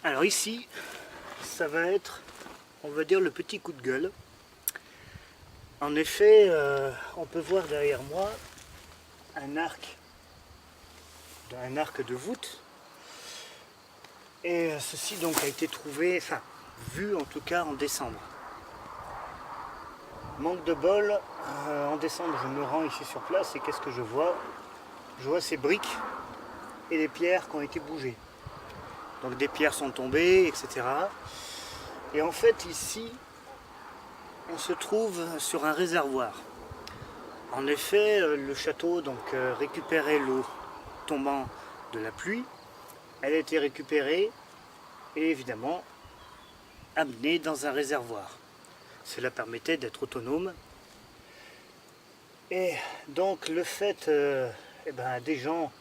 Alors ici, ça va être, on va dire, le petit coup de gueule. En effet, on peut voir derrière moi un arc de voûte. Et ceci donc a été trouvé, enfin, vu en tout cas en décembre. Manque de bol, en décembre je me rends ici sur place et qu'est-ce que je vois? Je vois ces briques et les pierres qui ont été bougées. Donc des pierres sont tombées, etc. Et en fait ici, on se trouve sur un réservoir. En effet, le château donc récupérait l'eau tombant de la pluie. Elle a été récupérée et évidemment amenée dans un réservoir. Cela permettait d'être autonome. Et donc le fait des gens,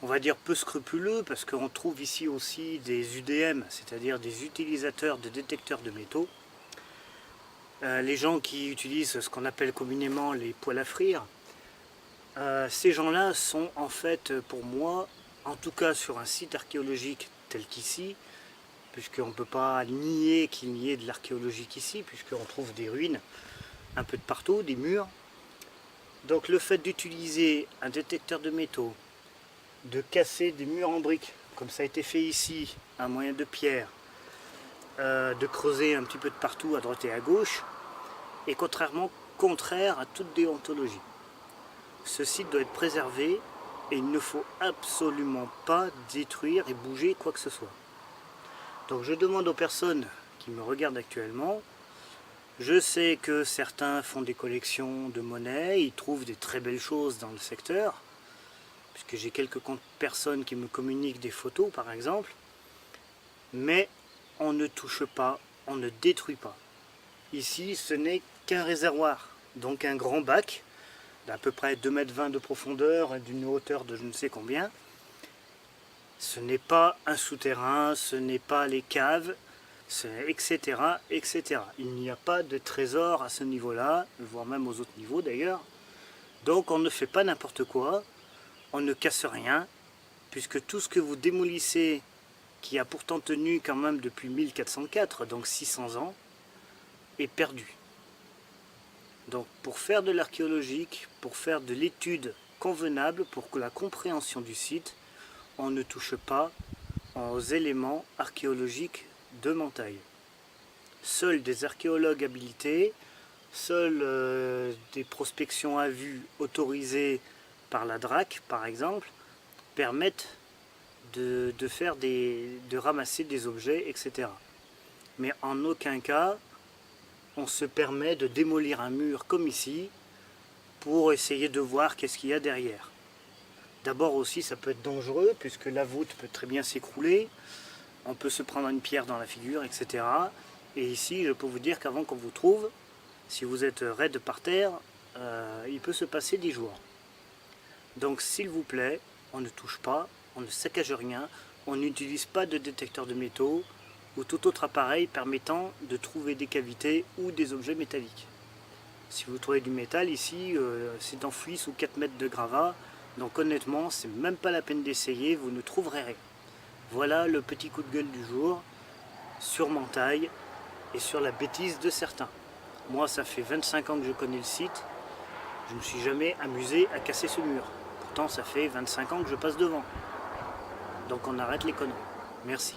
on va dire peu scrupuleux, parce qu'on trouve ici aussi des UDM, c'est-à-dire des utilisateurs de détecteurs de métaux. Les gens qui utilisent ce qu'on appelle communément les poêles à frire, ces gens-là sont en fait pour moi, en tout cas sur un site archéologique tel qu'ici, puisqu'on ne peut pas nier qu'il y ait de l'archéologie ici, puisqu'on trouve des ruines un peu de partout, des murs. Donc le fait d'utiliser un détecteur de métaux, de casser des murs en briques, comme ça a été fait ici, à moyen de pierre, de creuser un petit peu de partout à droite et à gauche, est contraire à toute déontologie. Ce site doit être préservé et il ne faut absolument pas détruire et bouger quoi que ce soit. Donc je demande aux personnes qui me regardent actuellement, je sais que certains font des collections de monnaie, ils trouvent des très belles choses dans le secteur, puisque j'ai quelques personnes qui me communiquent des photos par exemple, mais on ne touche pas, on ne détruit pas. Ici ce n'est qu'un réservoir, donc un grand bac d'à peu près 2,20 m de profondeur et d'une hauteur de je ne sais combien. Ce n'est pas un souterrain, ce n'est pas les caves, etc., etc. Il n'y a pas de trésor à ce niveau-là, voire même aux autres niveaux d'ailleurs. Donc on ne fait pas n'importe quoi, on ne casse rien, puisque tout ce que vous démolissez, qui a pourtant tenu quand même depuis 1404, donc 600 ans, est perdu. Donc pour faire de l'archéologique, pour faire de l'étude convenable, pour que la compréhension du site, on ne touche pas aux éléments archéologiques de Montaille. Seuls des archéologues habilités, seules des prospections à vue autorisées par la DRAC par exemple, permettent de ramasser des objets, etc. Mais en aucun cas on se permet de démolir un mur comme ici pour essayer de voir qu'est-ce qu'il y a derrière. D'abord aussi ça peut être dangereux puisque la voûte peut très bien s'écrouler, on peut se prendre une pierre dans la figure, etc. Et ici je peux vous dire qu'avant qu'on vous trouve, si vous êtes raide par terre, il peut se passer 10 jours. Donc s'il vous plaît, on ne touche pas, on ne saccage rien, on n'utilise pas de détecteur de métaux ou tout autre appareil permettant de trouver des cavités ou des objets métalliques. Si vous trouvez du métal ici, c'est enfoui sous 4 mètres de gravats, donc honnêtement, c'est même pas la peine d'essayer, vous ne trouverez rien. Voilà le petit coup de gueule du jour sur Montaille et sur la bêtise de certains. Moi, ça fait 25 ans que je connais le site, je ne me suis jamais amusé à casser ce mur. Pourtant, ça fait 25 ans que je passe devant. Donc on arrête les conneries. Merci.